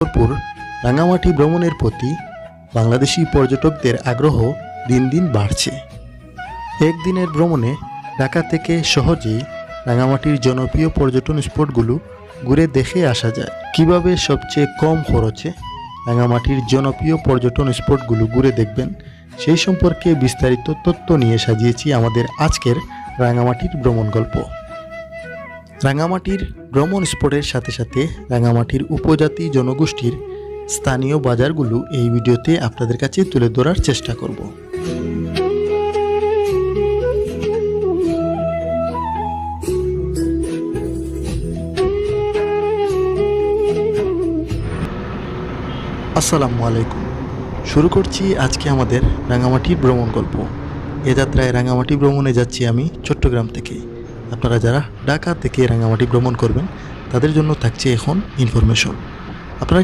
ভরপুর রাঙামাটি ভ্রমণের প্রতি বাংলাদেশি পর্যটকদের আগ্রহ দিন দিন বাড়ছে। একদিনের ভ্রমণে ঢাকা থেকে সহজেই রাঙামাটির জনপ্রিয় পর্যটন স্পটগুলো ঘুরে দেখে আসা যায়। কিভাবে সবচেয়ে কম খরচে রাঙামাটির জনপ্রিয় পর্যটন স্পটগুলো ঘুরে দেখবেন, সেই সম্পর্কে বিস্তারিত তথ্য নিয়ে সাজিয়েছি আমাদের আজকের রাঙামাটির ভ্রমণ গল্প। রাঙামাটির ভ্রমণ স্পটের সাথে সাথে রাঙামাটির উপজাতি জনগোষ্ঠীর স্থানীয় বাজারগুলো এই ভিডিওতে আপনাদের কাছে তুলে ধরার চেষ্টা করব। আসসালামু আলাইকুম। শুরু করছি আজকে আমাদের রাঙামাটির ভ্রমণ গল্প। এ যাত্রায় রাঙামাটি ভ্রমণে যাচ্ছি আমি চট্টগ্রাম থেকে। আপনারা যারা ঢাকা থেকে রাঙামাটি ভ্রমণ করবেন তাদের জন্য থাকছে এখন ইনফরমেশন। আপনারা